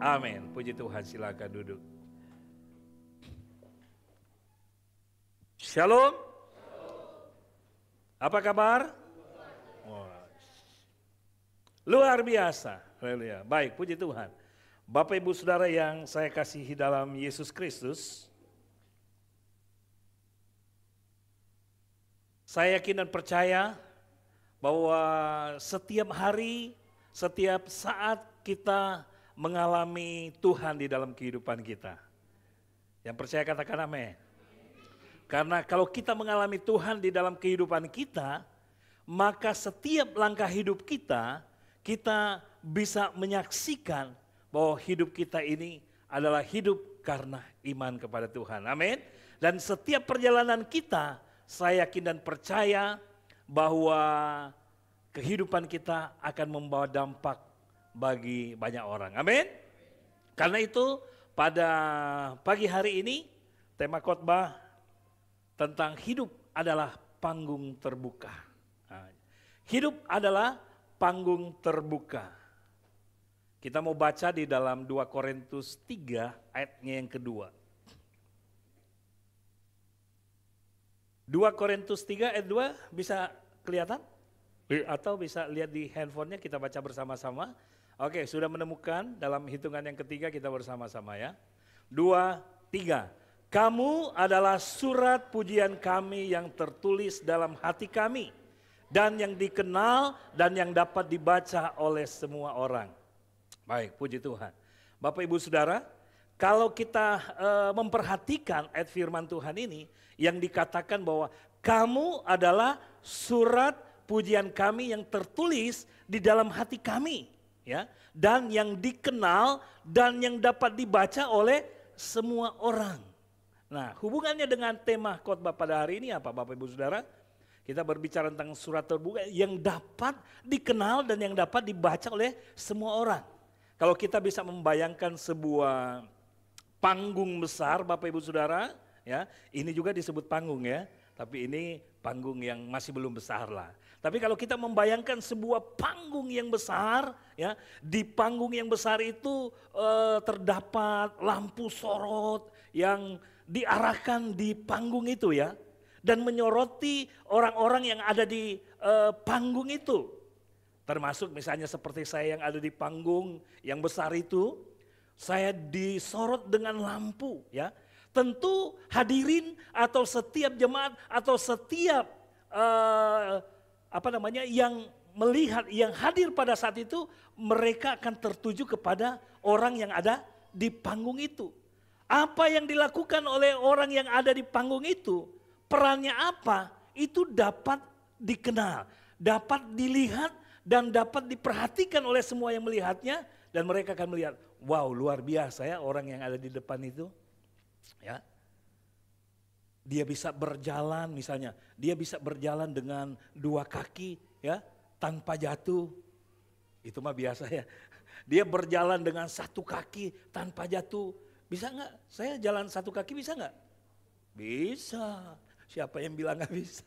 Amin. Puji Tuhan, silakan duduk. Shalom. Apa kabar? Luar biasa. Haleluya. Baik, puji Tuhan. Bapak Ibu Saudara yang saya kasihi dalam Yesus Kristus, saya yakin dan percaya bahwa setiap hari, setiap saat kita mengalami Tuhan di dalam kehidupan kita. Yang percaya katakan amin. Karena kalau kita mengalami Tuhan di dalam kehidupan kita, maka setiap langkah hidup kita, kita bisa menyaksikan bahwa hidup kita ini adalah hidup karena iman kepada Tuhan. Amin. Dan setiap perjalanan kita, saya yakin dan percaya bahwa kehidupan kita akan membawa dampak bagi banyak orang. Amin. Karena itu pada pagi hari ini tema khotbah tentang hidup adalah panggung terbuka. Nah, hidup adalah panggung terbuka. Kita mau baca di dalam 2 Korintus 3 ayatnya yang kedua. 2 Korintus 3 ayat 2 bisa kelihatan? Atau bisa lihat di handphonenya, kita baca bersama-sama. Oke, sudah menemukan dalam hitungan yang ketiga kita bersama-sama ya. 2, 3. Kamu adalah surat pujian kami yang tertulis dalam hati kami dan yang dikenal dan yang dapat dibaca oleh semua orang. Baik, puji Tuhan. Bapak Ibu Saudara, kalau kita memperhatikan ayat firman Tuhan ini yang dikatakan bahwa kamu adalah surat pujian kami yang tertulis di dalam hati kami, ya, dan yang dikenal dan yang dapat dibaca oleh semua orang. Nah, hubungannya dengan tema khotbah pada hari ini apa Bapak Ibu Saudara? Kita berbicara tentang surat terbuka yang dapat dikenal dan yang dapat dibaca oleh semua orang. Kalau kita bisa membayangkan sebuah panggung besar Bapak Ibu Saudara, ya, ini juga disebut panggung ya, tapi ini panggung yang masih belum besar lah. Tapi kalau kita membayangkan sebuah panggung yang besar, ya, di panggung yang besar itu terdapat lampu sorot yang diarahkan di panggung itu ya, dan menyoroti orang-orang yang ada di panggung itu. Termasuk misalnya seperti saya yang ada di panggung yang besar itu, saya disorot dengan lampu ya. Tentu hadirin atau setiap jemaat atau setiap yang melihat, yang hadir pada saat itu, mereka akan tertuju kepada orang yang ada di panggung itu. Apa yang dilakukan oleh orang yang ada di panggung itu, perannya apa, itu dapat dikenal, dapat dilihat, dan dapat diperhatikan oleh semua yang melihatnya. Dan mereka akan melihat, wow, luar biasa ya orang yang ada di depan itu. Ya, dia bisa berjalan misalnya, dia bisa berjalan dengan 2 kaki ya, tanpa jatuh. Itu mah biasa ya. Dia berjalan dengan 1 kaki tanpa jatuh. Bisa nggak? Saya jalan 1 kaki bisa nggak? Bisa. Siapa yang bilang nggak bisa?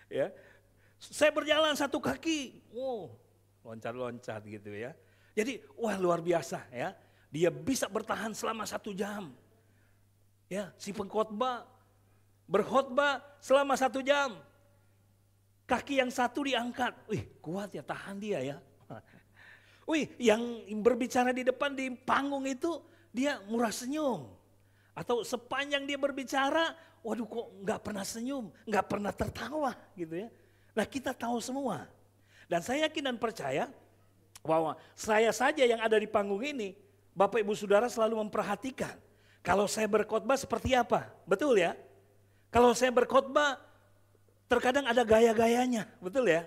Ya, saya berjalan 1 kaki, wow, loncat-loncat gitu ya. Jadi wah luar biasa ya. Dia bisa bertahan selama 1 jam. Ya, si pengkhotbah berkhotbah selama 1 jam. Kaki yang 1 diangkat, wih kuat ya, tahan dia ya. Wih, yang berbicara di depan di panggung itu dia murah senyum. Atau sepanjang dia berbicara, waduh kok nggak pernah senyum, nggak pernah tertawa gitu ya. Nah kita tahu semua. Dan saya yakin dan percaya bahwa saya saja yang ada di panggung ini, Bapak Ibu Saudara selalu memperhatikan. Kalau saya berkhotbah seperti apa, betul ya? Kalau saya berkhotbah terkadang ada gaya-gayanya, betul ya?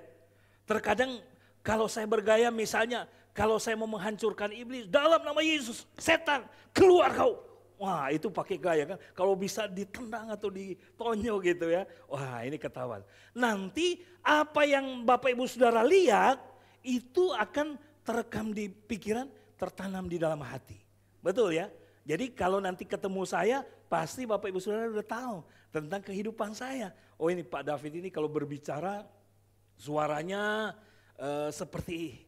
Terkadang kalau saya bergaya misalnya, kalau saya mau menghancurkan iblis, dalam nama Yesus, setan keluar kau. Wah itu pakai gaya kan, kalau bisa ditendang atau ditonyo gitu ya. Wah ini ketahuan. Nanti apa yang Bapak Ibu Saudara lihat, itu akan terekam di pikiran, tertanam di dalam hati. Betul ya? Jadi kalau nanti ketemu saya, pasti Bapak Ibu Saudara udah tahu tentang kehidupan saya. Oh ini Pak David ini kalau berbicara, suaranya seperti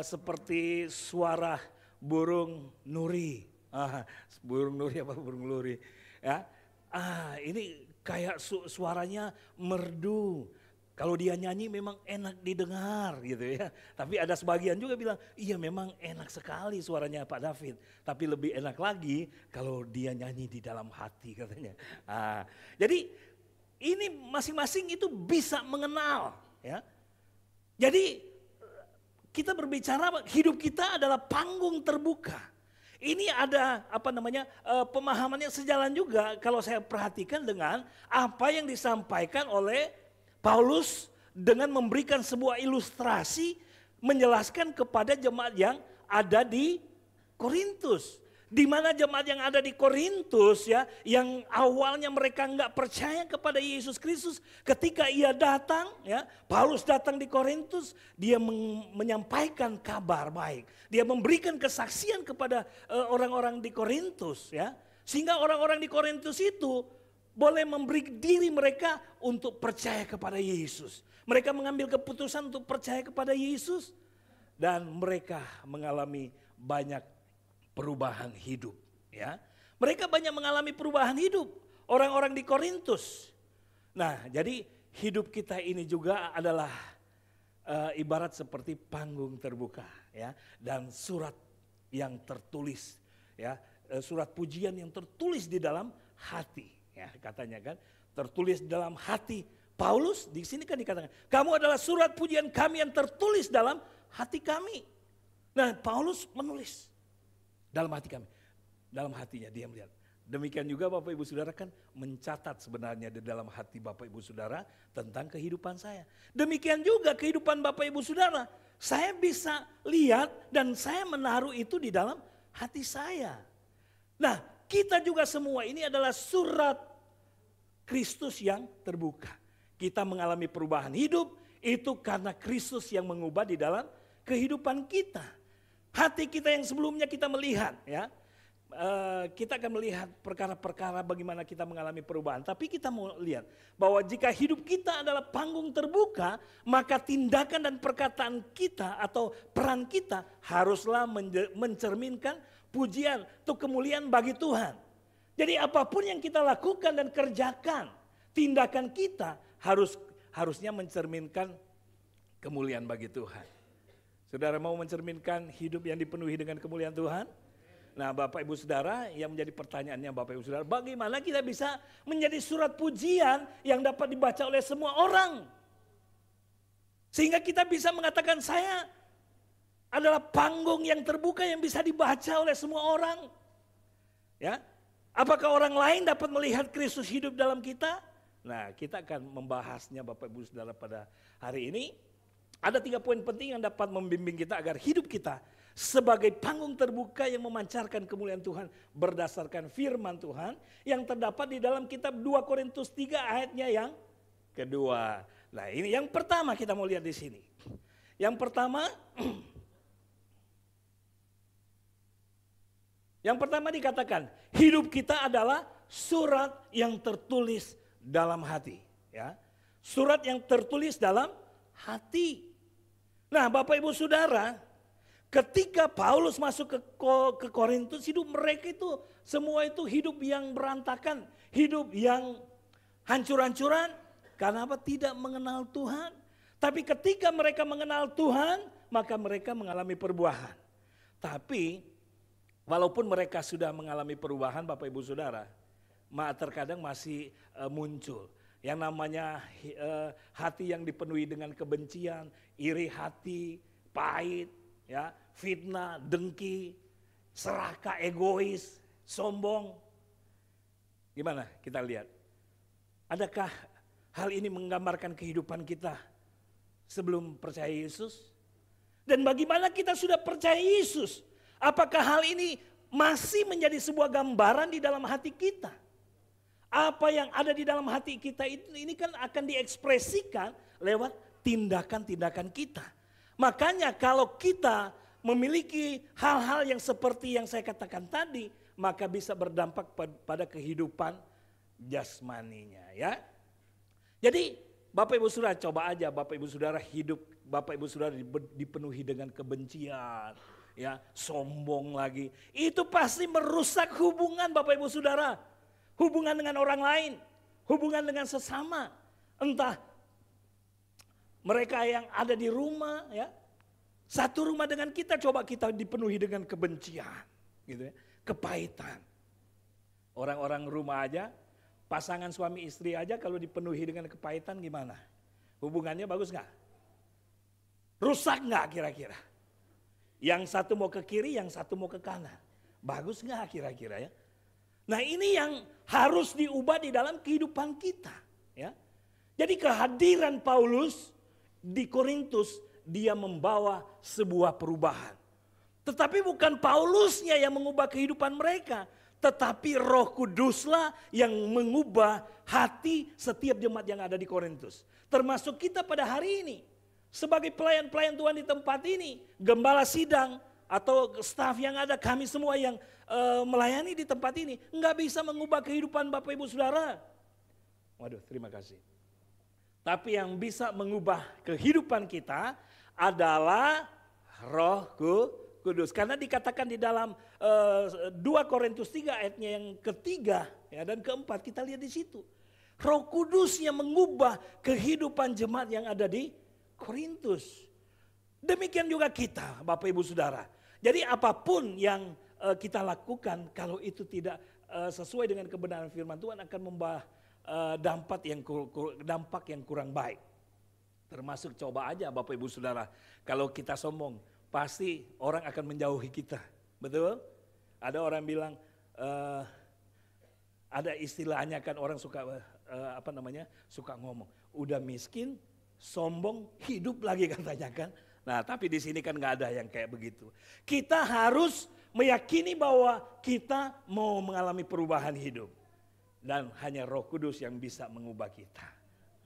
seperti suara burung nuri. Burung nuri apa burung luri? Ya, ini kayak suaranya merdu. Kalau dia nyanyi memang enak didengar gitu ya. Tapi ada sebagian juga bilang, iya memang enak sekali suaranya Pak David. Tapi lebih enak lagi kalau dia nyanyi di dalam hati katanya. Jadi ini masing-masing itu bisa mengenal ya. Jadi kita berbicara hidup kita adalah panggung terbuka. Ini ada pemahamannya sejalan juga kalau saya perhatikan dengan apa yang disampaikan oleh Paulus dengan memberikan sebuah ilustrasi menjelaskan kepada jemaat yang ada di Korintus. Di mana jemaat yang ada di Korintus ya, yang awalnya mereka enggak percaya kepada Yesus Kristus, ketika ia datang ya, Paulus datang di Korintus, dia menyampaikan kabar baik. Dia memberikan kesaksian kepada orang-orang di Korintus ya. Sehingga orang-orang di Korintus itu boleh memberi diri mereka untuk percaya kepada Yesus. Mereka mengambil keputusan untuk percaya kepada Yesus. Dan mereka mengalami banyak perubahan hidup. Ya, mereka banyak mengalami perubahan hidup. Orang-orang di Korintus. Nah, jadi hidup kita ini juga adalah ibarat seperti panggung terbuka. Ya, dan surat yang tertulis. Ya, surat pujian yang tertulis di dalam hati. Ya, katanya kan tertulis dalam hati Paulus, di sini kan dikatakan kamu adalah surat pujian kami yang tertulis dalam hati kami. Nah, Paulus menulis dalam hati kami, dalam hatinya dia melihat. Demikian juga Bapak Ibu Saudara kan mencatat sebenarnya di dalam hati Bapak Ibu Saudara tentang kehidupan saya. Demikian juga kehidupan Bapak Ibu Saudara, saya bisa lihat dan saya menaruh itu di dalam hati saya. Nah, kita juga semua ini adalah surat Kristus yang terbuka. Kita mengalami perubahan hidup itu karena Kristus yang mengubah di dalam kehidupan kita. Hati kita yang sebelumnya kita melihat ya. Kita akan melihat perkara-perkara bagaimana kita mengalami perubahan. Tapi kita mau lihat bahwa jika hidup kita adalah panggung terbuka, maka tindakan dan perkataan kita atau peran kita haruslah mencerminkan pujian atau kemuliaan bagi Tuhan. Jadi apapun yang kita lakukan dan kerjakan, tindakan kita harusnya mencerminkan kemuliaan bagi Tuhan. Saudara mau mencerminkan hidup yang dipenuhi dengan kemuliaan Tuhan? Nah, Bapak Ibu Saudara, yang menjadi pertanyaannya Bapak Ibu Saudara, bagaimana kita bisa menjadi surat pujian yang dapat dibaca oleh semua orang? Sehingga kita bisa mengatakan saya adalah panggung yang terbuka yang bisa dibaca oleh semua orang. Ya, apakah orang lain dapat melihat Kristus hidup dalam kita? Nah, kita akan membahasnya Bapak Ibu Saudara pada hari ini. Ada 3 poin penting yang dapat membimbing kita agar hidup kita sebagai panggung terbuka yang memancarkan kemuliaan Tuhan berdasarkan firman Tuhan yang terdapat di dalam kitab 2 Korintus 3 ayatnya yang kedua. Nah, ini yang pertama kita mau lihat di sini. Yang pertama dikatakan, hidup kita adalah surat yang tertulis dalam hati. Ya. Surat yang tertulis dalam hati. Nah, Bapak Ibu Saudara, ketika Paulus masuk ke Korintus, hidup mereka itu semua itu hidup yang berantakan, hidup yang hancur-hancuran. Karena apa? Tidak mengenal Tuhan. Tapi ketika mereka mengenal Tuhan, maka mereka mengalami perubahan. Tapi walaupun mereka sudah mengalami perubahan Bapak Ibu Saudara, terkadang masih muncul yang namanya hati yang dipenuhi dengan kebencian, iri hati, pahit, ya, fitnah, dengki, serakah, egois, sombong. Gimana kita lihat? Adakah hal ini menggambarkan kehidupan kita sebelum percaya Yesus? Dan bagaimana kita sudah percaya Yesus? Apakah hal ini masih menjadi sebuah gambaran di dalam hati kita? Apa yang ada di dalam hati kita ini kan akan diekspresikan lewat tindakan-tindakan kita. Makanya kalau kita memiliki hal-hal yang seperti yang saya katakan tadi, maka bisa berdampak pada kehidupan jasmaninya ya. Jadi Bapak Ibu Saudara coba aja Bapak Ibu Saudara hidup Bapak Ibu Saudara dipenuhi dengan kebencian, ya, sombong lagi, itu pasti merusak hubungan Bapak Ibu Saudara. Hubungan dengan orang lain, hubungan dengan sesama. Entah mereka yang ada di rumah, ya, satu rumah dengan kita, coba kita dipenuhi dengan kebencian, gitu ya, kepahitan. Orang-orang rumah aja, pasangan suami istri aja kalau dipenuhi dengan kepahitan gimana? Hubungannya bagus nggak? Rusak nggak kira-kira? Yang satu mau ke kiri, yang satu mau ke kanan. Bagus nggak kira-kira ya? Nah ini yang harus diubah di dalam kehidupan kita. Ya. Jadi kehadiran Paulus di Korintus, dia membawa sebuah perubahan. Tetapi bukan Paulusnya yang mengubah kehidupan mereka, tetapi Roh Kuduslah yang mengubah hati setiap jemaat yang ada di Korintus. Termasuk kita pada hari ini. Sebagai pelayan-pelayan Tuhan di tempat ini, gembala sidang atau staf yang ada, kami semua yang melayani di tempat ini, nggak bisa mengubah kehidupan Bapak Ibu Saudara. Waduh, terima kasih. Tapi yang bisa mengubah kehidupan kita adalah Roh Kudus. Karena dikatakan di dalam 2 Korintus 3 ayatnya yang ketiga ya, dan keempat, kita lihat di situ. Roh Kudus yang mengubah kehidupan jemaat yang ada di Korintus. Demikian juga kita, Bapak Ibu Saudara. Jadi apapun yang kita lakukan, kalau itu tidak sesuai dengan kebenaran firman Tuhan, akan membawa dampak yang kurang baik. Termasuk coba aja Bapak Ibu Saudara, kalau kita sombong, pasti orang akan menjauhi kita. Betul? Ada orang bilang, ada istilahnya kan, orang suka suka ngomong, udah miskin, sombong, hidup lagi katanya kan. Nah tapi di sini kan nggak ada yang kayak begitu. Kita harus meyakini bahwa kita mau mengalami perubahan hidup. Dan hanya Roh Kudus yang bisa mengubah kita.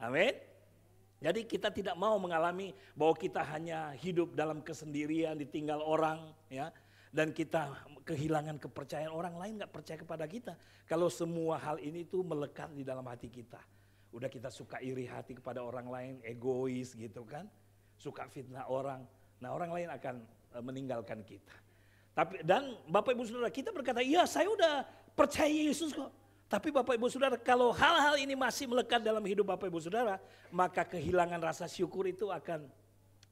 Amin. Jadi kita tidak mau mengalami bahwa kita hanya hidup dalam kesendirian, ditinggal orang, ya. Dan kita kehilangan kepercayaan, orang lain nggak percaya kepada kita. Kalau semua hal ini tuh melekat di dalam hati kita. Udah kita suka iri hati kepada orang lain, egois gitu kan. Suka fitnah orang. Nah orang lain akan meninggalkan kita. Dan Bapak Ibu Saudara, kita berkata, iya saya udah percaya Yesus kok. Tapi Bapak Ibu Saudara, kalau hal-hal ini masih melekat dalam hidup Bapak Ibu Saudara, maka kehilangan rasa syukur itu akan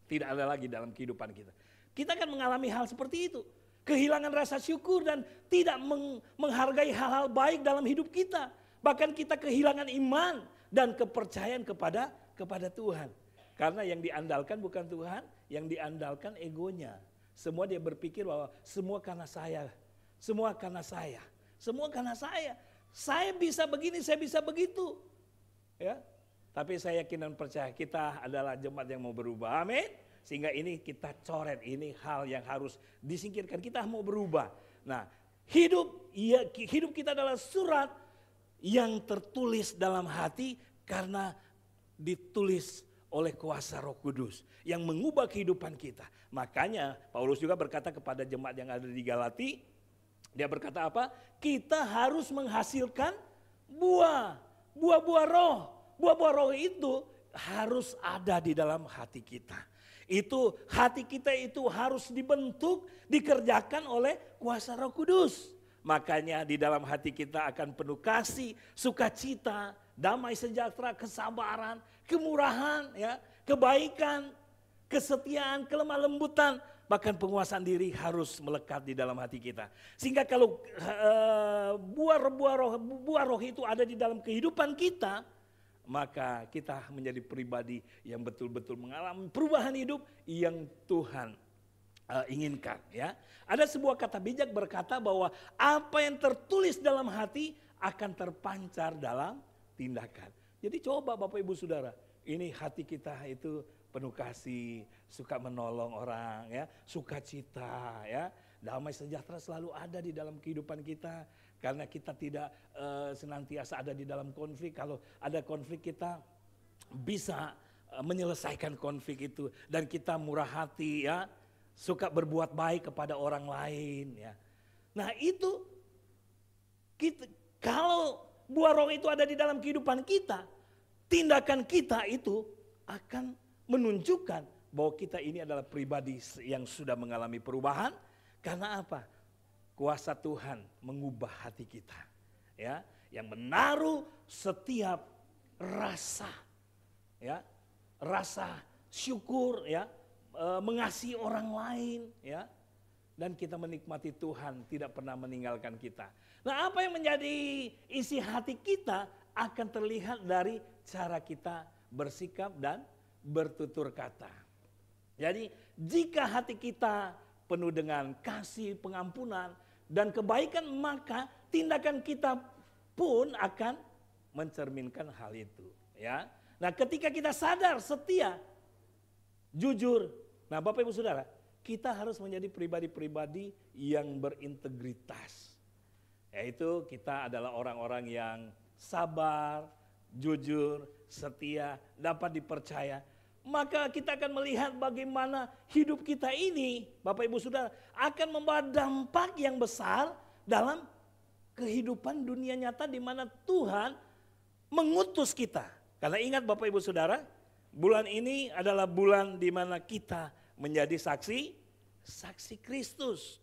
tidak ada lagi dalam kehidupan kita. Kita akan mengalami hal seperti itu. Kehilangan rasa syukur dan tidak menghargai hal-hal baik dalam hidup kita. Bahkan kita kehilangan iman dan kepercayaan kepada Tuhan. Karena yang diandalkan bukan Tuhan, yang diandalkan egonya. Semua dia berpikir bahwa semua karena saya, semua karena saya, semua karena saya. Saya bisa begini, saya bisa begitu. Ya. Tapi saya yakin dan percaya kita adalah jemaat yang mau berubah. Amin. Sehingga ini kita coret, ini hal yang harus disingkirkan. Kita mau berubah. Nah, hidup kita adalah surat yang tertulis dalam hati karena ditulis oleh kuasa Roh Kudus yang mengubah kehidupan kita. Makanya Paulus juga berkata kepada jemaat yang ada di Galati, dia berkata apa? Kita harus menghasilkan buah-buah roh. Buah-buah roh itu harus ada di dalam hati kita. Itu hati kita itu harus dibentuk, dikerjakan oleh kuasa Roh Kudus. Makanya di dalam hati kita akan penuh kasih, sukacita, damai sejahtera, kesabaran, kemurahan, ya, kebaikan, kesetiaan, kelemah lembutan, bahkan penguasaan diri harus melekat di dalam hati kita. Sehingga kalau buah roh itu ada di dalam kehidupan kita, maka kita menjadi pribadi yang betul-betul mengalami perubahan hidup yang Tuhan inginkan. Ya, ada sebuah kata bijak berkata bahwa apa yang tertulis dalam hati akan terpancar dalam tindakan. Jadi coba Bapak Ibu Saudara, ini hati kita itu penuh kasih, suka menolong orang, ya, sukacita, ya, damai sejahtera selalu ada di dalam kehidupan kita. Karena kita tidak senantiasa ada di dalam konflik. Kalau ada konflik kita bisa menyelesaikan konflik itu. Dan kita murah hati, ya, suka berbuat baik kepada orang lain. Ya. Nah itu, kalau buah roh itu ada di dalam kehidupan kita, tindakan kita itu akan menunjukkan bahwa kita ini adalah pribadi yang sudah mengalami perubahan. Karena apa? Kuasa Tuhan mengubah hati kita. Ya, yang menaruh setiap rasa, ya, rasa syukur, ya, mengasihi orang lain, ya, dan kita menikmati Tuhan tidak pernah meninggalkan kita. Nah, apa yang menjadi isi hati kita akan terlihat dari cara kita bersikap dan bertutur kata. Jadi jika hati kita penuh dengan kasih, pengampunan, dan kebaikan, maka tindakan kita pun akan mencerminkan hal itu. Ya. Nah, ketika kita sadar, setia, jujur. Nah, Bapak Ibu Saudara, kita harus menjadi pribadi-pribadi yang berintegritas. Yaitu kita adalah orang-orang yang sabar, jujur, setia, dapat dipercaya. Maka kita akan melihat bagaimana hidup kita ini, Bapak Ibu Saudara, akan membawa dampak yang besar dalam kehidupan dunia nyata di mana Tuhan mengutus kita. Karena ingat Bapak Ibu Saudara, bulan ini adalah bulan di mana kita menjadi saksi Kristus.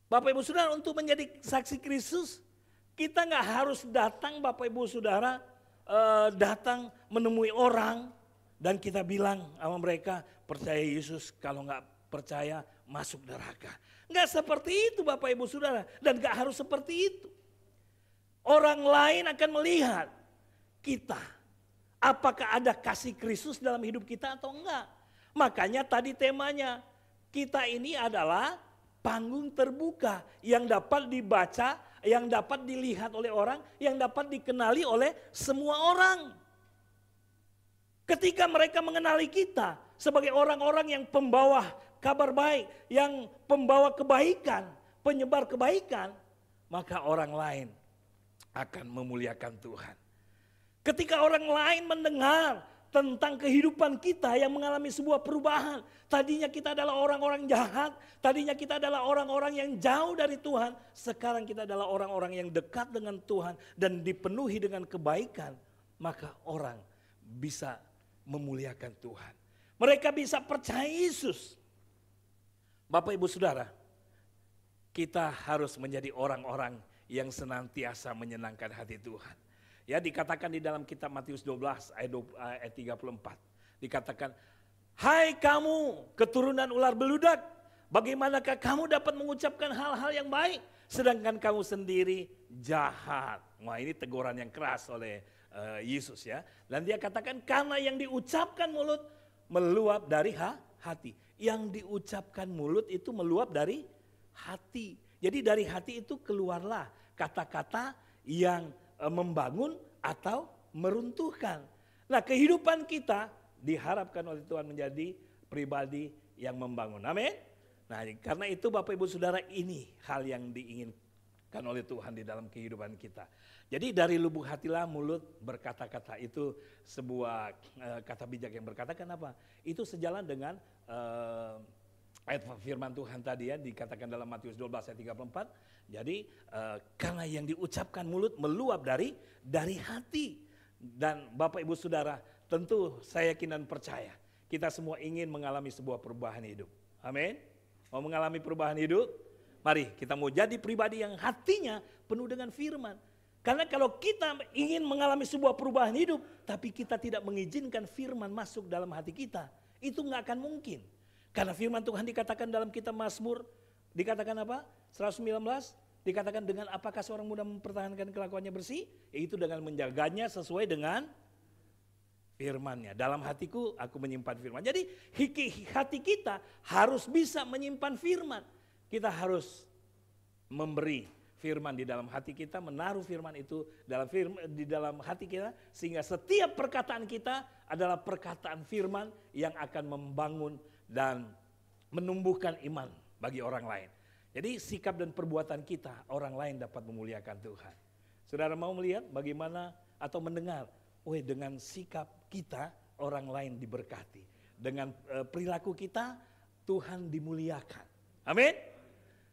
Bapak Ibu Saudara, untuk menjadi saksi Kristus, kita nggak harus datang Bapak Ibu Saudara, datang menemui orang dan kita bilang sama mereka, percaya Yesus, kalau nggak percaya masuk neraka. Nggak seperti itu Bapak Ibu Saudara, dan nggak harus seperti itu. Orang lain akan melihat kita, apakah ada kasih Kristus dalam hidup kita atau enggak. Makanya tadi temanya, kita ini adalah panggung terbuka yang dapat dibaca, yang dapat dilihat oleh orang, yang dapat dikenali oleh semua orang. Ketika mereka mengenali kita sebagai orang-orang yang pembawa kabar baik, yang pembawa kebaikan, penyebar kebaikan, maka orang lain akan memuliakan Tuhan. Ketika orang lain mendengar tentang kehidupan kita yang mengalami sebuah perubahan. Tadinya kita adalah orang-orang jahat, tadinya kita adalah orang-orang yang jauh dari Tuhan. Sekarang kita adalah orang-orang yang dekat dengan Tuhan dan dipenuhi dengan kebaikan. Maka orang bisa memuliakan Tuhan. Mereka bisa percaya Yesus. Bapak Ibu Saudara, kita harus menjadi orang-orang yang senantiasa menyenangkan hati Tuhan. Ya, dikatakan di dalam kitab Matius 12 ayat 34. Dikatakan, hai kamu keturunan ular beludak, bagaimanakah kamu dapat mengucapkan hal-hal yang baik, sedangkan kamu sendiri jahat. Wah, ini teguran yang keras oleh Yesus ya. Dan dia katakan, karena yang diucapkan mulut meluap dari hati. Yang diucapkan mulut itu meluap dari hati. Jadi dari hati itu keluarlah kata-kata yang membangun atau meruntuhkan. Nah, kehidupan kita diharapkan oleh Tuhan menjadi pribadi yang membangun. Amin. Nah, karena itu Bapak Ibu Saudara, ini hal yang diinginkan oleh Tuhan di dalam kehidupan kita. Jadi dari lubuk hatilah mulut berkata-kata, itu sebuah kata bijak yang berkatakan apa? Itu sejalan dengan ayat firman Tuhan tadi ya, dikatakan dalam Matius 12 ayat 34. Jadi karena yang diucapkan mulut meluap dari hati. Dan Bapak Ibu Saudara, tentu saya yakin dan percaya kita semua ingin mengalami sebuah perubahan hidup. Amin. Mau mengalami perubahan hidup? Mari kita mau jadi pribadi yang hatinya penuh dengan firman. Karena kalau kita ingin mengalami sebuah perubahan hidup, tapi kita tidak mengizinkan firman masuk dalam hati kita, itu nggak akan mungkin. Karena firman Tuhan dikatakan dalam kitab Mazmur, dikatakan apa? 119, dikatakan dengan apakah seorang muda mempertahankan kelakuannya bersih? Yaitu dengan menjaganya sesuai dengan firman-Nya. Dalam hatiku aku menyimpan firman. Jadi hati kita harus bisa menyimpan firman. Kita harus memberi firman di dalam hati kita, menaruh firman itu di dalam hati kita, sehingga setiap perkataan kita adalah perkataan firman yang akan membangun dan menumbuhkan iman bagi orang lain. Jadi sikap dan perbuatan kita, orang lain dapat memuliakan Tuhan. Saudara mau melihat bagaimana atau mendengar, dengan sikap kita orang lain diberkati. Dengan perilaku kita Tuhan dimuliakan. Amin.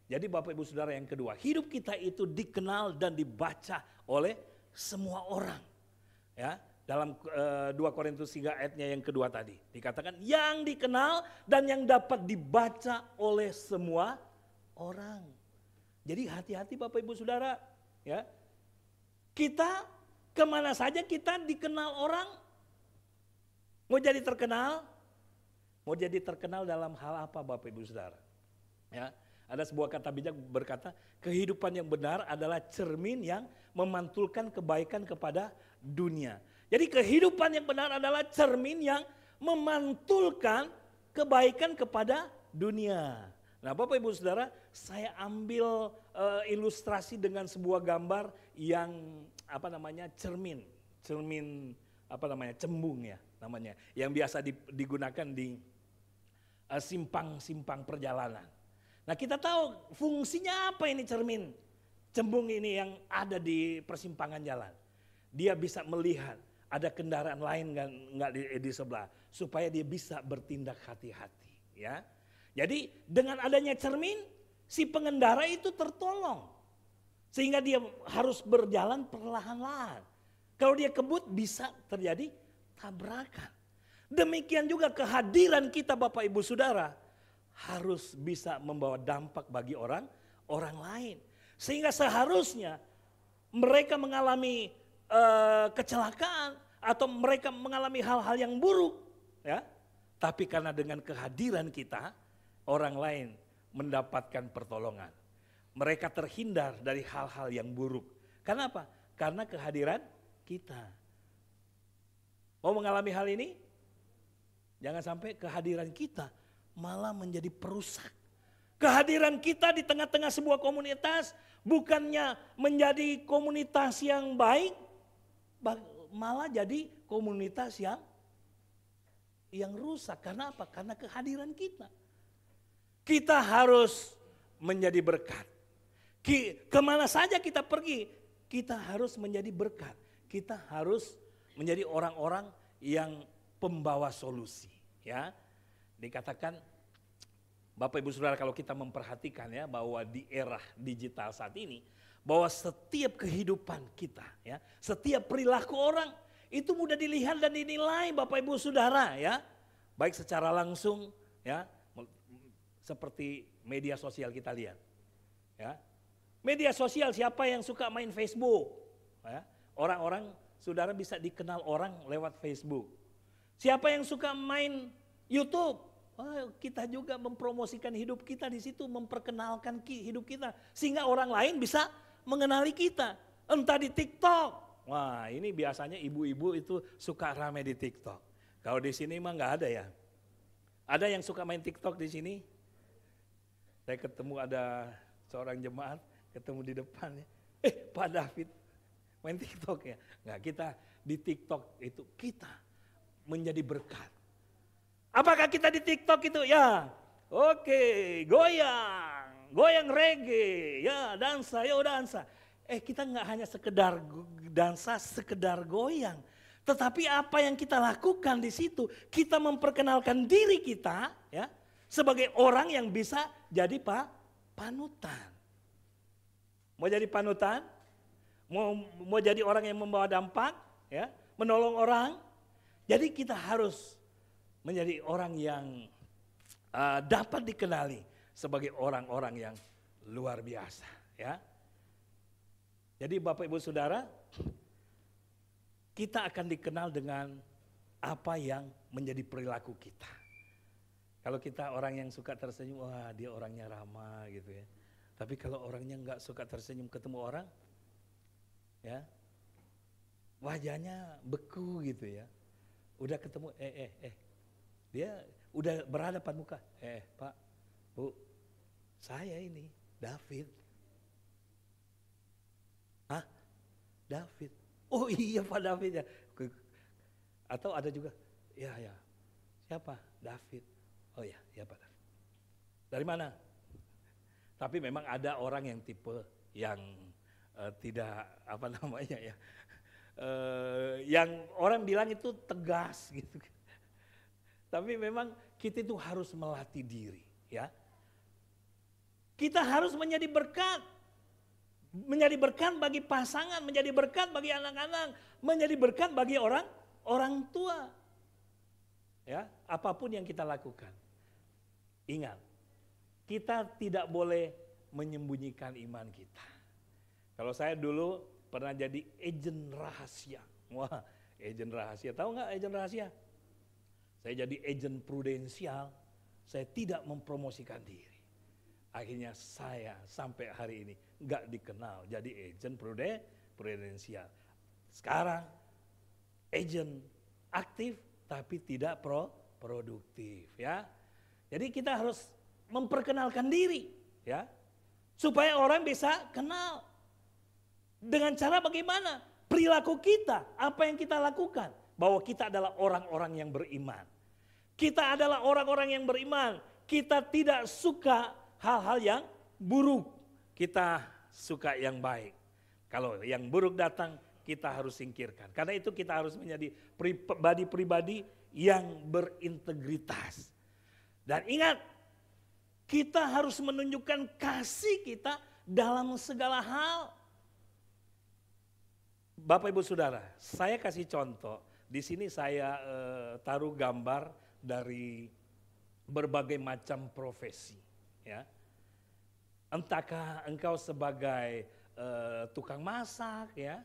Jadi Bapak Ibu Saudara, yang kedua, hidup kita itu dikenal dan dibaca oleh semua orang. Ya, Dalam 2 Korintus 3 ayatnya yang kedua tadi. Dikatakan yang dikenal dan yang dapat dibaca oleh semua orang. Jadi hati-hati Bapak Ibu Saudara. Ya. Kita kemana saja kita dikenal orang. Mau jadi terkenal? Mau jadi terkenal dalam hal apa Bapak Ibu Saudara? Ya. Ada sebuah kata bijak berkata, kehidupan yang benar adalah cermin yang memantulkan kebaikan kepada dunia. Jadi kehidupan yang benar adalah cermin yang memantulkan kebaikan kepada dunia. Nah Bapak Ibu Saudara, saya ambil ilustrasi dengan sebuah gambar yang cermin cembung ya namanya, yang biasa digunakan di simpang-simpang perjalanan. Nah kita tahu fungsinya apa ini cermin cembung ini yang ada di persimpangan jalan. Dia bisa melihat ada kendaraan lain nggak di sebelah supaya dia bisa bertindak hati-hati. Ya, jadi dengan adanya cermin si pengendara itu tertolong sehingga dia harus berjalan perlahan-lahan. Kalau dia kebut bisa terjadi tabrakan. Demikian juga kehadiran kita Bapak Ibu Saudara harus bisa membawa dampak bagi orang lain. Sehingga seharusnya mereka mengalami kecelakaan atau mereka mengalami hal-hal yang buruk. Ya. Tapi karena dengan kehadiran kita, orang lain mendapatkan pertolongan. Mereka terhindar dari hal-hal yang buruk. Karena apa? Karena kehadiran kita. Mau mengalami hal ini? Jangan sampai kehadiran kita malah menjadi perusak. Kehadiran kita di tengah-tengah sebuah komunitas bukannya menjadi komunitas yang baik, malah jadi komunitas yang rusak. Karena apa? Karena kehadiran kita. Kita harus menjadi berkat. Kemana saja kita pergi, kita harus menjadi berkat. Kita harus menjadi orang-orang yang pembawa solusi. Ya. Dikatakan Bapak Ibu Saudara kalau kita memperhatikan ya bahwa di era digital saat ini bahwa setiap kehidupan kita ya, setiap perilaku orang itu mudah dilihat dan dinilai Bapak Ibu Saudara ya. Baik secara langsung ya seperti media sosial kita lihat. Ya. Media sosial siapa yang suka main Facebook? Ya. Orang-orang Saudara bisa dikenal orang lewat Facebook. Siapa yang suka main YouTube? Kita juga mempromosikan hidup kita di situ, memperkenalkan hidup kita sehingga orang lain bisa mengenali kita. Entah di TikTok. Wah, ini biasanya ibu-ibu itu suka rame di TikTok. Kalau di sini mah nggak ada ya. Ada yang suka main TikTok di sini? Saya ketemu ada seorang jemaat ketemu di depannya. Pak David main TikTok ya? Nggak, kita di TikTok itu kita menjadi berkat. Apakah kita di TikTok itu? Ya, oke, goyang reggae, ya dansa, ya dansa. Kita nggak hanya sekedar dansa, sekedar goyang. Tetapi apa yang kita lakukan di situ, kita memperkenalkan diri kita ya sebagai orang yang bisa jadi panutan. Mau jadi panutan? Mau jadi orang yang membawa dampak, ya, menolong orang? Jadi kita harus menjadi orang yang dapat dikenali sebagai orang-orang yang luar biasa, ya. Jadi Bapak Ibu Saudara, kita akan dikenal dengan apa yang menjadi perilaku kita. Kalau kita orang yang suka tersenyum, wah dia orangnya ramah gitu ya. Tapi kalau orangnya nggak suka tersenyum ketemu orang, ya wajahnya beku gitu ya. Udah ketemu, dia udah berhadapan muka. Pak, Bu, saya ini David. Hah? David? Oh iya Pak David ya. Atau ada juga, ya. Siapa? David. Oh ya Pak David. Dari mana? Tapi memang ada orang yang tipe yang tidak yang orang bilang itu tegas gitu. Tapi memang kita itu harus melatih diri, ya. Kita harus menjadi berkat. Menjadi berkat bagi pasangan, menjadi berkat bagi anak-anak, menjadi berkat bagi orang orang tua. Ya, apapun yang kita lakukan. Ingat, kita tidak boleh menyembunyikan iman kita. Kalau saya dulu pernah jadi agen rahasia. Wah, agen rahasia. Tahu nggak agen rahasia? Saya jadi agen prudensial. Saya tidak mempromosikan diri. Akhirnya saya sampai hari ini nggak dikenal jadi agen prudensial. Sekarang agen aktif tapi tidak produktif, ya. Jadi kita harus memperkenalkan diri, ya, supaya orang bisa kenal. Dengan cara bagaimana? Perilaku kita, apa yang kita lakukan, bahwa kita adalah orang-orang yang beriman. Kita adalah orang-orang yang beriman. Kita tidak suka hal-hal yang buruk. Kita suka yang baik. Kalau yang buruk datang, kita harus singkirkan. Karena itu kita harus menjadi pribadi-pribadi yang berintegritas. Dan ingat, kita harus menunjukkan kasih kita dalam segala hal. Bapak Ibu Saudara, saya kasih contoh. Di sini saya taruh gambar dari berbagai macam profesi. Ya. Entahkah engkau sebagai tukang masak, ya?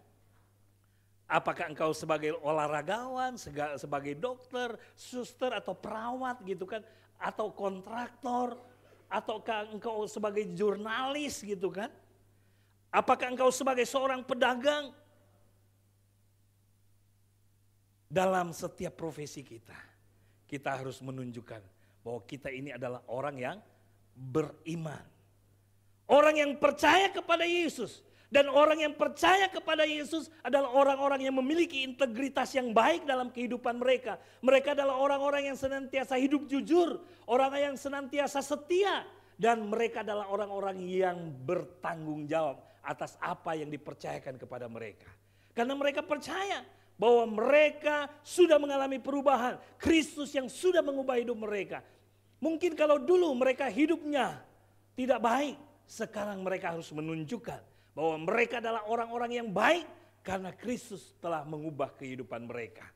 Apakah engkau sebagai olahragawan, sebagai dokter, suster atau perawat gitu kan, atau kontraktor, ataukah engkau sebagai jurnalis gitu kan? Apakah engkau sebagai seorang pedagang? Dalam setiap profesi kita, kita harus menunjukkan bahwa kita ini adalah orang yang beriman. Orang yang percaya kepada Yesus. Dan orang yang percaya kepada Yesus adalah orang-orang yang memiliki integritas yang baik dalam kehidupan mereka. Mereka adalah orang-orang yang senantiasa hidup jujur, orang yang senantiasa setia, dan mereka adalah orang-orang yang bertanggung jawab atas apa yang dipercayakan kepada mereka. Karena mereka percaya bahwa mereka sudah mengalami perubahan, Kristus yang sudah mengubah hidup mereka. Mungkin kalau dulu mereka hidupnya tidak baik, sekarang mereka harus menunjukkan bahwa mereka adalah orang-orang yang baik karena Kristus telah mengubah kehidupan mereka.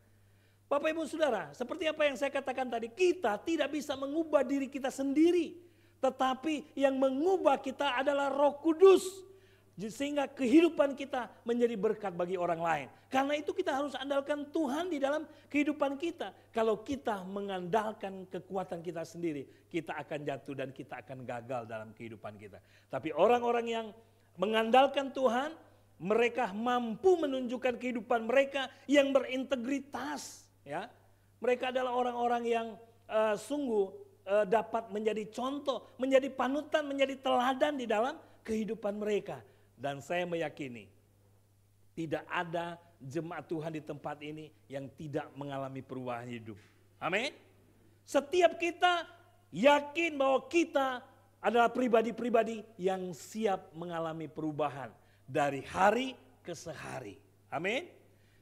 Bapak Ibu Saudara, seperti apa yang saya katakan tadi, kita tidak bisa mengubah diri kita sendiri. Tetapi yang mengubah kita adalah Roh Kudus. Sehingga kehidupan kita menjadi berkat bagi orang lain. Karena itu kita harus andalkan Tuhan di dalam kehidupan kita. Kalau kita mengandalkan kekuatan kita sendiri, kita akan jatuh dan kita akan gagal dalam kehidupan kita. Tapi orang-orang yang mengandalkan Tuhan, mereka mampu menunjukkan kehidupan mereka yang berintegritas. Ya, mereka adalah orang-orang yang sungguh dapat menjadi contoh, menjadi panutan, menjadi teladan di dalam kehidupan mereka. Dan saya meyakini tidak ada jemaat Tuhan di tempat ini yang tidak mengalami perubahan hidup. Amin. Setiap kita yakin bahwa kita adalah pribadi-pribadi yang siap mengalami perubahan dari hari ke sehari. Amin.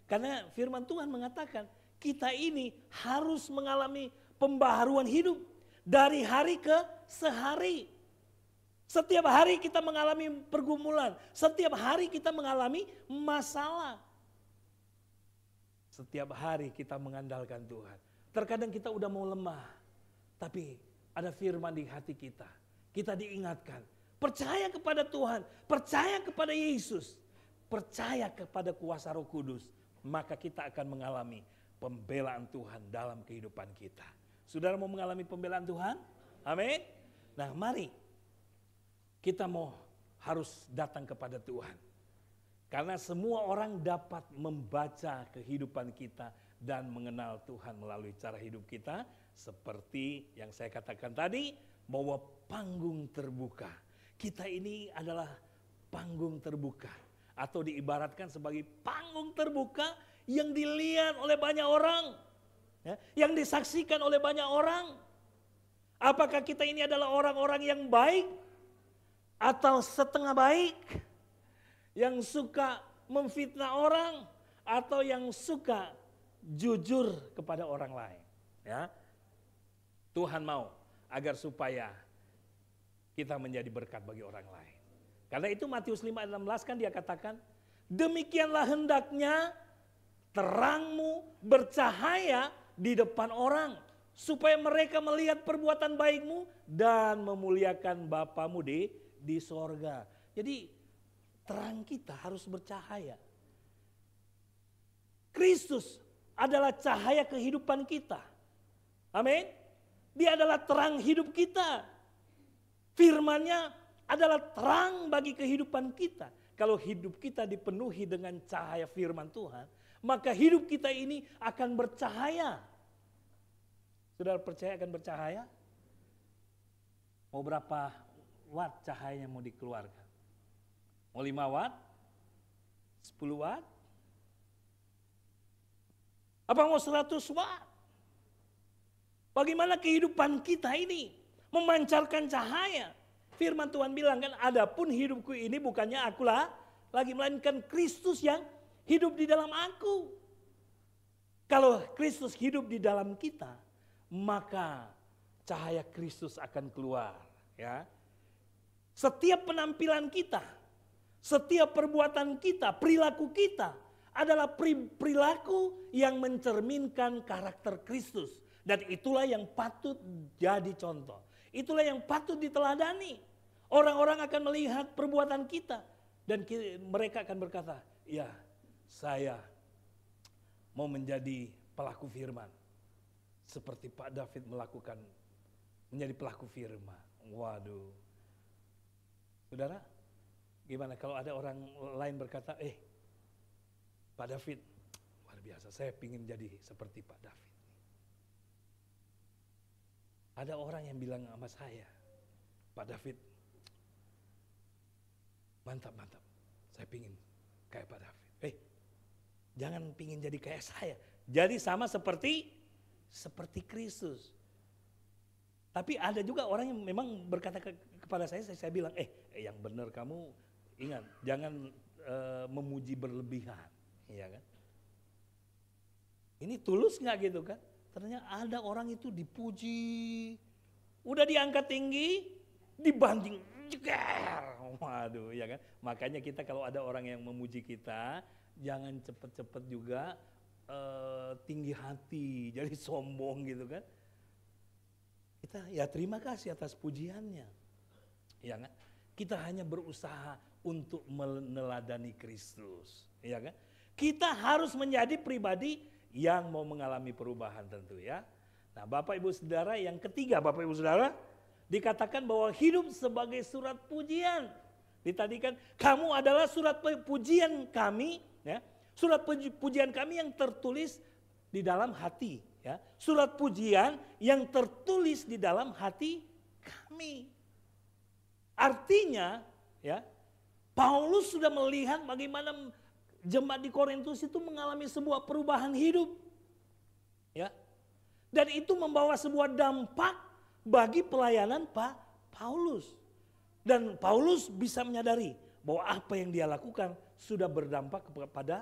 Karena firman Tuhan mengatakan kita ini harus mengalami pembaharuan hidup dari hari ke sehari. Setiap hari kita mengalami pergumulan, setiap hari kita mengalami masalah. Setiap hari kita mengandalkan Tuhan. Terkadang kita udah mau lemah, tapi ada firman di hati kita. Kita diingatkan, percaya kepada Tuhan, percaya kepada Yesus, percaya kepada kuasa Roh Kudus, maka kita akan mengalami pembelaan Tuhan dalam kehidupan kita. Saudara mau mengalami pembelaan Tuhan? Amin. Nah, mari kita harus datang kepada Tuhan. Karena semua orang dapat membaca kehidupan kita dan mengenal Tuhan melalui cara hidup kita. Seperti yang saya katakan tadi, bahwa panggung terbuka. Kita ini adalah panggung terbuka. Atau diibaratkan sebagai panggung terbuka yang dilihat oleh banyak orang. Ya, yang disaksikan oleh banyak orang. Apakah kita ini adalah orang-orang yang baik? Atau setengah baik, yang suka memfitnah orang, atau yang suka jujur kepada orang lain. Ya, Tuhan mau agar supaya kita menjadi berkat bagi orang lain. Karena itu Matius 5:16 kan dia katakan, demikianlah hendaknya terangmu bercahaya di depan orang, supaya mereka melihat perbuatan baikmu dan memuliakan Bapamu di sorga. Jadi terang kita harus bercahaya. Kristus adalah cahaya kehidupan kita. Amin. Dia adalah terang hidup kita. Firman-Nya adalah terang bagi kehidupan kita. Kalau hidup kita dipenuhi dengan cahaya firman Tuhan, maka hidup kita ini akan bercahaya. Saudara percaya akan bercahaya? Mau berapa watt cahayanya mau dikeluarkan? Mau 5 watt? 10 watt? Apa mau 100 watt? Bagaimana kehidupan kita ini memancarkan cahaya? Firman Tuhan bilang kan, adapun hidupku ini bukannya akulah lagi, melainkan Kristus yang hidup di dalam aku. Kalau Kristus hidup di dalam kita, maka cahaya Kristus akan keluar. Ya. Setiap penampilan kita, setiap perbuatan kita, perilaku kita adalah perilaku yang mencerminkan karakter Kristus. Dan itulah yang patut jadi contoh. Itulah yang patut diteladani. Orang-orang akan melihat perbuatan kita. Dan mereka akan berkata, ya saya mau menjadi pelaku firman. Seperti Pak David melakukan, menjadi pelaku firman. Waduh. Saudara, gimana kalau ada orang lain berkata, Pak David, luar biasa, saya ingin jadi seperti Pak David. Ada orang yang bilang sama saya, Pak David, mantap, saya ingin kayak Pak David. Jangan ingin jadi kayak saya, jadi sama seperti Kristus. Tapi ada juga orang yang memang berkata kepada saya bilang, yang benar kamu ingat, jangan memuji berlebihan, ya kan? Ini tulus nggak gitu kan? Ternyata ada orang itu dipuji, udah diangkat tinggi, dibanding jeger. Waduh, ya kan? Makanya kita kalau ada orang yang memuji kita, jangan cepet-cepet juga tinggi hati, jadi sombong gitu kan? Kita ya terima kasih atas pujiannya, ya kan? Kita hanya berusaha untuk meneladani Kristus, ya kan? Kita harus menjadi pribadi yang mau mengalami perubahan tentu ya. Nah Bapak Ibu Saudara, yang ketiga Bapak Ibu Saudara, dikatakan bahwa hidup sebagai surat pujian. Tadi kan, kamu adalah surat pujian kami, ya. Surat pujian kami yang tertulis di dalam hati, ya. Surat pujian yang tertulis di dalam hati kami. Artinya, ya, Paulus sudah melihat bagaimana jemaat di Korintus itu mengalami sebuah perubahan hidup. Ya. Dan itu membawa sebuah dampak bagi pelayanan Pak Paulus. Dan Paulus bisa menyadari bahwa apa yang dia lakukan sudah berdampak kepada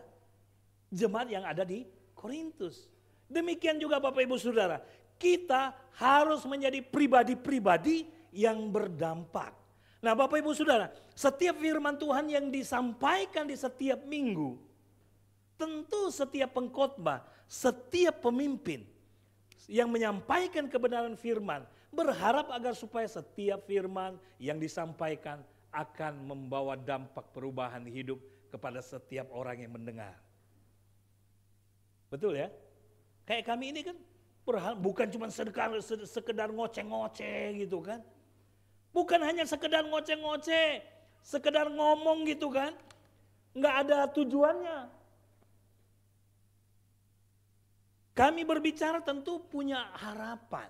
jemaat yang ada di Korintus. Demikian juga Bapak Ibu Saudara, kita harus menjadi pribadi-pribadi yang berdampak. Nah Bapak Ibu Saudara, setiap firman Tuhan yang disampaikan di setiap minggu, tentu setiap pengkhotbah, setiap pemimpin yang menyampaikan kebenaran firman, berharap agar supaya setiap firman yang disampaikan akan membawa dampak perubahan hidup kepada setiap orang yang mendengar. Betul ya? Kayak kami ini kan bukan cuma sekedar ngoceh-ngoceh gitu kan. Bukan hanya sekedar ngoceh-ngoceh, sekedar ngomong gitu kan. Nggak ada tujuannya. Kami berbicara tentu punya harapan.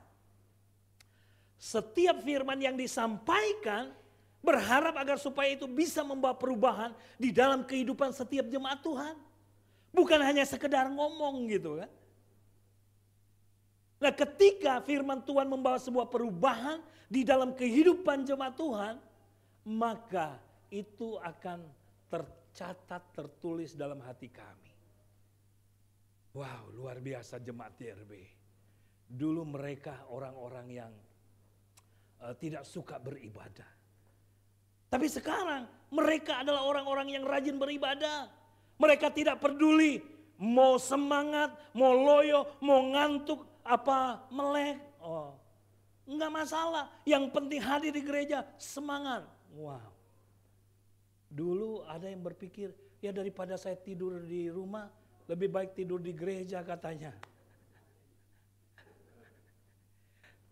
Setiap firman yang disampaikan berharap agar supaya itu bisa membawa perubahan di dalam kehidupan setiap jemaat Tuhan. Bukan hanya sekedar ngomong gitu kan. Nah ketika firman Tuhan membawa sebuah perubahan di dalam kehidupan jemaat Tuhan, maka itu akan tercatat, tertulis dalam hati kami. Wow, luar biasa jemaat TRB. Dulu mereka orang-orang yang tidak suka beribadah. Tapi sekarang mereka adalah orang-orang yang rajin beribadah. Mereka tidak peduli mau semangat, mau loyo, mau ngantuk, apa melek. Oh, enggak masalah. Yang penting hadir di gereja, semangat. Wow. Dulu ada yang berpikir, ya daripada saya tidur di rumah, lebih baik tidur di gereja katanya.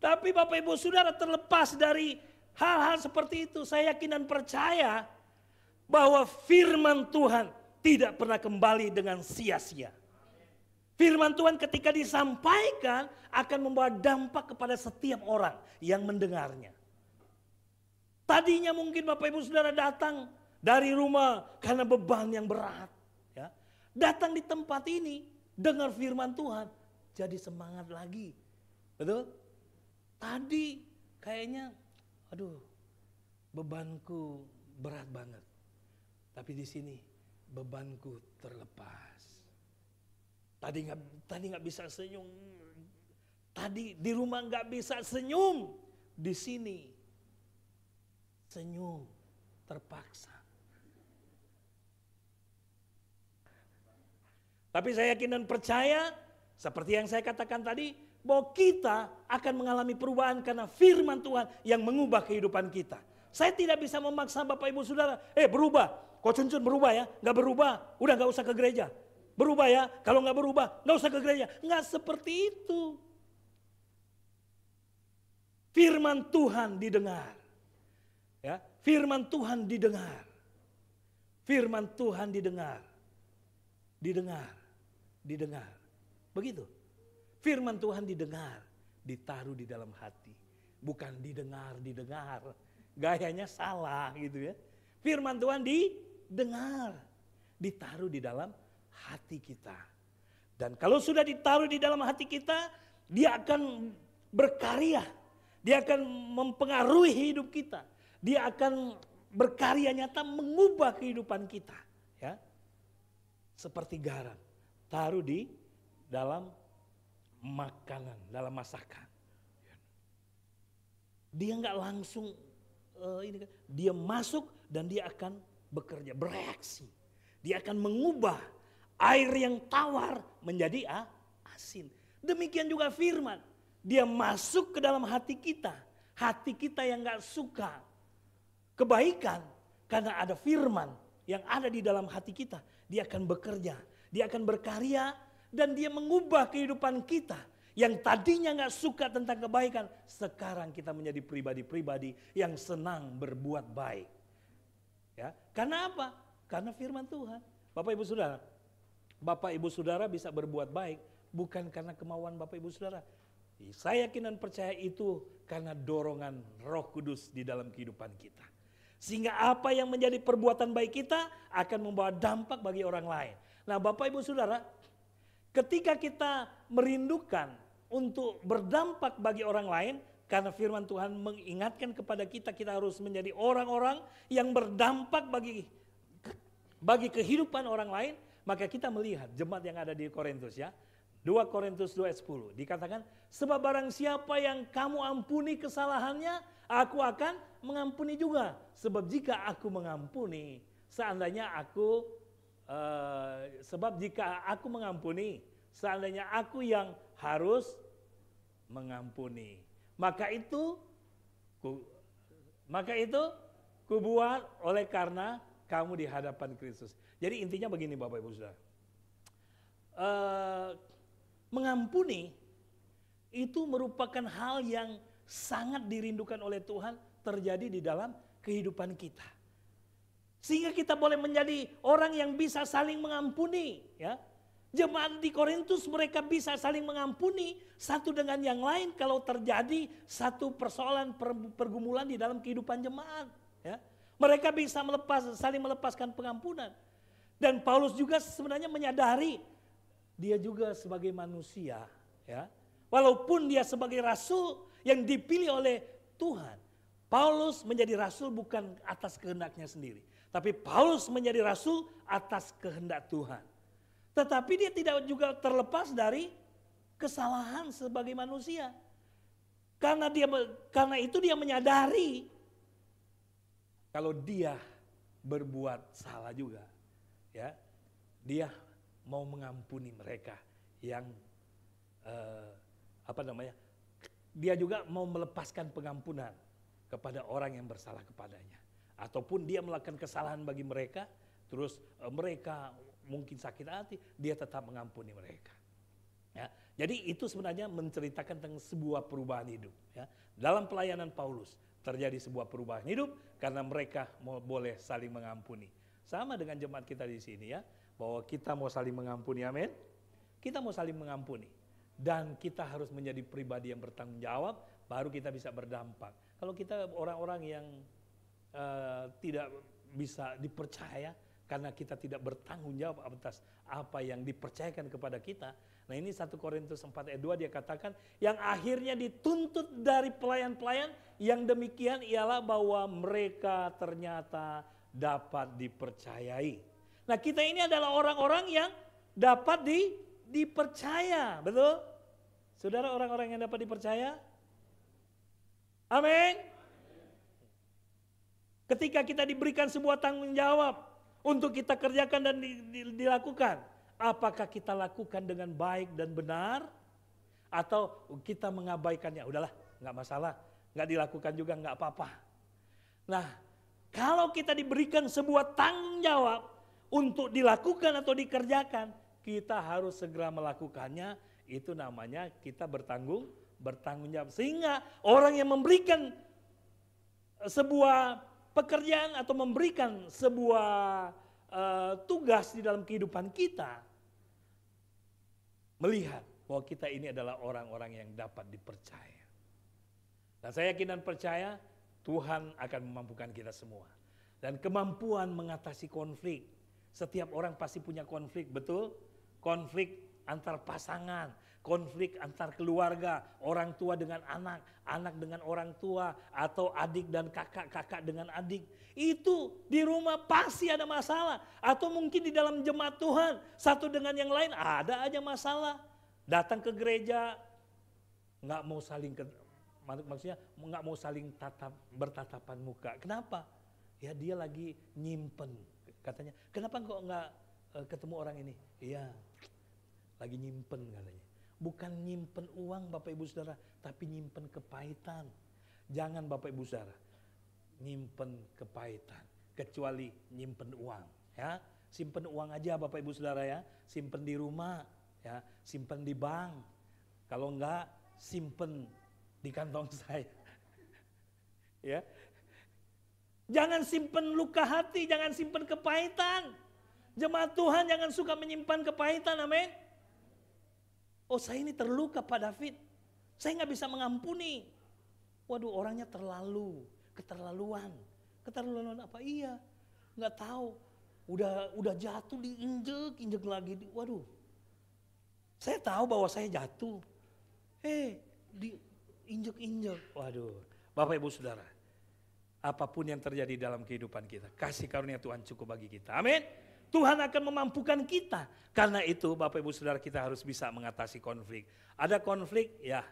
Tapi Bapak Ibu Saudara, terlepas dari hal-hal seperti itu, saya yakin dan percaya bahwa firman Tuhan tidak pernah kembali dengan sia-sia. Firman Tuhan ketika disampaikan akan membawa dampak kepada setiap orang yang mendengarnya. Tadinya mungkin Bapak Ibu Saudara datang dari rumah karena beban yang berat. Ya. Datang di tempat ini, dengar firman Tuhan, jadi semangat lagi. Betul? Tadi kayaknya, aduh, bebanku berat banget. Tapi di sini bebanku terlepas. Tadi nggak bisa senyum. Tadi di rumah nggak bisa senyum. Di sini senyum terpaksa. Tapi saya yakin dan percaya, seperti yang saya katakan tadi, bahwa kita akan mengalami perubahan karena firman Tuhan yang mengubah kehidupan kita. Saya tidak bisa memaksa Bapak Ibu Saudara, berubah. Kok Cuncun berubah ya? Nggak berubah, udah nggak usah ke gereja. Berubah ya, kalau nggak berubah nggak usah ke gereja. Nggak seperti itu. Firman Tuhan didengar. Ya, firman Tuhan didengar. Firman Tuhan didengar. Didengar. Begitu. Firman Tuhan didengar, ditaruh di dalam hati. Bukan didengar. Gayanya salah gitu ya. Firman Tuhan didengar, ditaruh di dalam hati kita. Dan kalau sudah ditaruh di dalam hati kita, dia akan berkarya. Dia akan mempengaruhi hidup kita. Dia akan berkarya nyata mengubah kehidupan kita. Ya, seperti garam, taruh di dalam makanan, dalam masakan. Dia nggak langsung dia masuk dan dia akan bekerja, bereaksi. Dia akan mengubah air yang tawar menjadi asin. Demikian juga firman. Dia masuk ke dalam hati kita. Hati kita yang nggak suka kebaikan, karena ada firman yang ada di dalam hati kita. Dia akan bekerja, dia akan berkarya, dan dia mengubah kehidupan kita. Yang tadinya gak suka tentang kebaikan, sekarang kita menjadi pribadi-pribadi yang senang berbuat baik. Ya, karena apa? Karena firman Tuhan. Bapak Ibu Saudara bisa berbuat baik bukan karena kemauan Bapak Ibu Saudara. Saya yakin dan percaya itu karena dorongan Roh Kudus di dalam kehidupan kita. Sehingga apa yang menjadi perbuatan baik kita akan membawa dampak bagi orang lain. Nah, Bapak Ibu Saudara, ketika kita merindukan untuk berdampak bagi orang lain, karena firman Tuhan mengingatkan kepada kita, kita harus menjadi orang-orang yang berdampak bagi kehidupan orang lain, maka kita melihat jemaat yang ada di Korintus ya. 2 Korintus 2:10 dikatakan, sebab barang siapa yang kamu ampuni kesalahannya, aku akan mengampuni juga. Sebab jika aku mengampuni, seandainya aku yang harus mengampuni, maka itu kubuat oleh karena kamu di hadapan Kristus. Jadi intinya begini Bapak Ibu Saudara, mengampuni itu merupakan hal yang sangat dirindukan oleh Tuhan terjadi di dalam kehidupan kita. Sehingga kita boleh menjadi orang yang bisa saling mengampuni, ya. Jemaat di Korintus mereka bisa saling mengampuni satu dengan yang lain kalau terjadi satu persoalan pergumulan di dalam kehidupan jemaat, ya. Mereka bisa saling melepaskan pengampunan. Dan Paulus juga sebenarnya menyadari dia juga sebagai manusia, ya. Walaupun dia sebagai rasul yang dipilih oleh Tuhan, Paulus menjadi rasul bukan atas kehendaknya sendiri, tapi Paulus menjadi rasul atas kehendak Tuhan. Tetapi dia tidak juga terlepas dari kesalahan sebagai manusia. Karena itu dia menyadari kalau dia berbuat salah juga, ya. Dia mau mengampuni mereka yang dia juga mau melepaskan pengampunan kepada orang yang bersalah kepadanya. Ataupun dia melakukan kesalahan bagi mereka, terus mereka mungkin sakit hati, dia tetap mengampuni mereka. Ya, jadi itu sebenarnya menceritakan tentang sebuah perubahan hidup. Ya. Dalam pelayanan Paulus terjadi sebuah perubahan hidup karena mereka boleh saling mengampuni. Sama dengan jemaat kita di sini ya, bahwa kita mau saling mengampuni, amin. Kita mau saling mengampuni dan kita harus menjadi pribadi yang bertanggung jawab, baru kita bisa berdampak. Kalau kita orang-orang yang tidak bisa dipercaya karena kita tidak bertanggung jawab atas apa yang dipercayakan kepada kita. Nah ini 1 Korintus 4 ayat 2 dia katakan, yang akhirnya dituntut dari pelayan-pelayan yang demikian ialah bahwa mereka ternyata dapat dipercayai. Nah kita ini adalah orang-orang yang dapat dipercaya, betul? Saudara, orang-orang yang dapat dipercaya? Amin. Ketika kita diberikan sebuah tanggung jawab untuk kita kerjakan dan dilakukan, apakah kita lakukan dengan baik dan benar atau kita mengabaikannya? Udahlah, nggak masalah, nggak dilakukan juga nggak apa-apa. Nah, kalau kita diberikan sebuah tanggung jawab untuk dilakukan atau dikerjakan, kita harus segera melakukannya. Itu namanya kita bertanggung jawab. Sehingga orang yang memberikan sebuah pekerjaan atau memberikan sebuah tugas di dalam kehidupan kita, melihat bahwa kita ini adalah orang-orang yang dapat dipercaya. Dan saya yakin dan percaya Tuhan akan memampukan kita semua. Dan kemampuan mengatasi konflik. Setiap orang pasti punya konflik, betul? Konflik antar pasangan, konflik antar keluarga, orang tua dengan anak, anak dengan orang tua, atau adik dan kakak, kakak dengan adik. Itu di rumah pasti ada masalah. Atau mungkin di dalam jemaat Tuhan, satu dengan yang lain ada aja masalah. Datang ke gereja, nggak mau saling, maksudnya nggak mau saling bertatapan muka. Kenapa? Ya dia lagi nyimpen. Katanya, kenapa kok nggak ketemu orang ini? Iya, lagi nyimpen katanya. Bukan nyimpen uang Bapak Ibu Saudara, tapi nyimpen kepahitan. Jangan Bapak Ibu Saudara nyimpen kepahitan, kecuali nyimpen uang. Ya, simpen uang aja Bapak Ibu Saudara ya, simpen di rumah, ya, simpen di bank. Kalau enggak, simpen di kantong saya. Ya, jangan simpen luka hati, jangan simpen kepahitan. Jemaat Tuhan jangan suka menyimpan kepahitan, amin. Oh saya ini terluka Pak David, saya nggak bisa mengampuni. Waduh orangnya keterlaluan apa? Iya, nggak tahu. Udah jatuh diinjek lagi. Waduh, saya tahu bahwa saya jatuh. Diinjek. Waduh, Bapak Ibu Saudara, apapun yang terjadi dalam kehidupan kita, kasih karunia Tuhan cukup bagi kita. Amin. Tuhan akan memampukan kita. Karena itu Bapak Ibu Saudara kita harus bisa mengatasi konflik. Ada konflik ya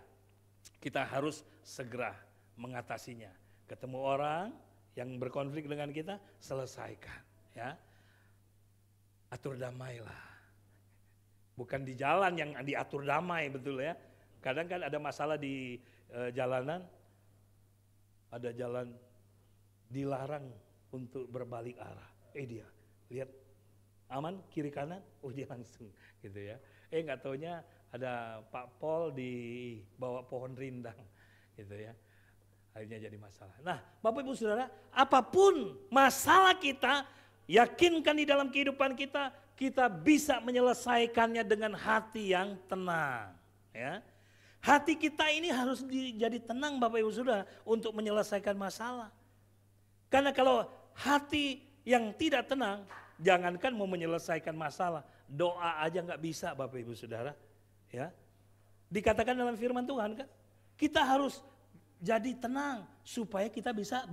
kita harus segera mengatasinya. Ketemu orang yang berkonflik dengan kita, selesaikan. Ya, atur damailah. Bukan di jalan yang diatur damai, betul ya. Kadang kan ada masalah di jalanan, ada jalan dilarang untuk berbalik arah. Dia lihat aman kiri kanan, dia langsung gitu ya. Nggak taunya ada Pak Pol di bawah pohon rindang gitu ya. Akhirnya jadi masalah. Nah Bapak Ibu Saudara, apapun masalah kita, yakinkan di dalam kehidupan kita, kita bisa menyelesaikannya dengan hati yang tenang. Ya, hati kita ini harus jadi tenang Bapak Ibu Saudara untuk menyelesaikan masalah. Karena kalau hati yang tidak tenang, jangankan mau menyelesaikan masalah, doa aja nggak bisa Bapak Ibu Saudara. Ya, dikatakan dalam firman Tuhan kan, kita harus jadi tenang supaya kita bisa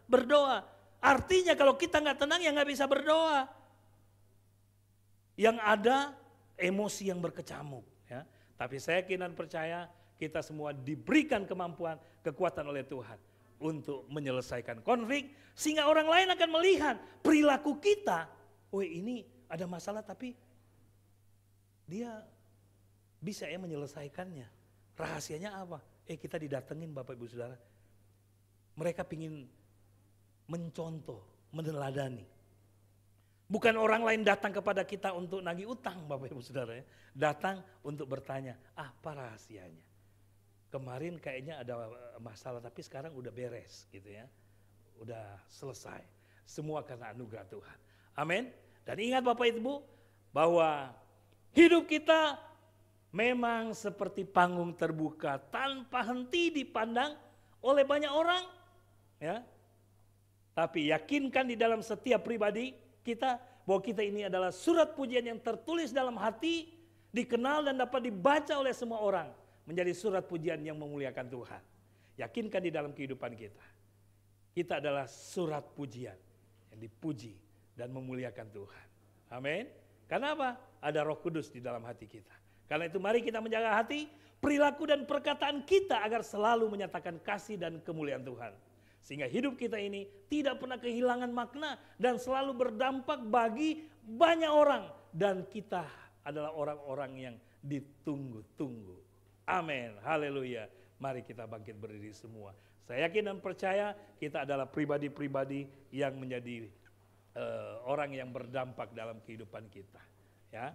berdoa. Artinya kalau kita nggak tenang ya nggak bisa berdoa. Yang ada emosi yang berkecamuk. Ya, tapi saya yakin dan percaya kita semua diberikan kemampuan, kekuatan oleh Tuhan untuk menyelesaikan konflik, sehingga orang lain akan melihat perilaku kita. Ini ada masalah tapi dia bisa menyelesaikannya. Rahasianya apa? Kita didatengin Bapak Ibu Saudara. Mereka pingin mencontoh, meneladani. Bukan orang lain datang kepada kita untuk nagih utang Bapak Ibu Saudara ya. Datang untuk bertanya, apa rahasianya? Kemarin kayaknya ada masalah tapi sekarang udah beres gitu ya. Udah selesai. Semua karena anugerah Tuhan. Amin. Dan ingat Bapak Ibu bahwa hidup kita memang seperti panggung terbuka tanpa henti dipandang oleh banyak orang. Ya. Tapi yakinkan di dalam setiap pribadi kita bahwa kita ini adalah surat pujian yang tertulis dalam hati, dikenal dan dapat dibaca oleh semua orang. Menjadi surat pujian yang memuliakan Tuhan. Yakinkan di dalam kehidupan kita. Kita adalah surat pujian yang dipuji dan memuliakan Tuhan. Amin. Karena apa? Ada Roh Kudus di dalam hati kita. Karena itu mari kita menjaga hati, perilaku dan perkataan kita agar selalu menyatakan kasih dan kemuliaan Tuhan. Sehingga hidup kita ini tidak pernah kehilangan makna dan selalu berdampak bagi banyak orang. Dan kita adalah orang-orang yang ditunggu-tunggu. Amin, haleluya. Mari kita bangkit berdiri semua. Saya yakin dan percaya kita adalah pribadi-pribadi yang menjadi orang yang berdampak dalam kehidupan kita. Ya,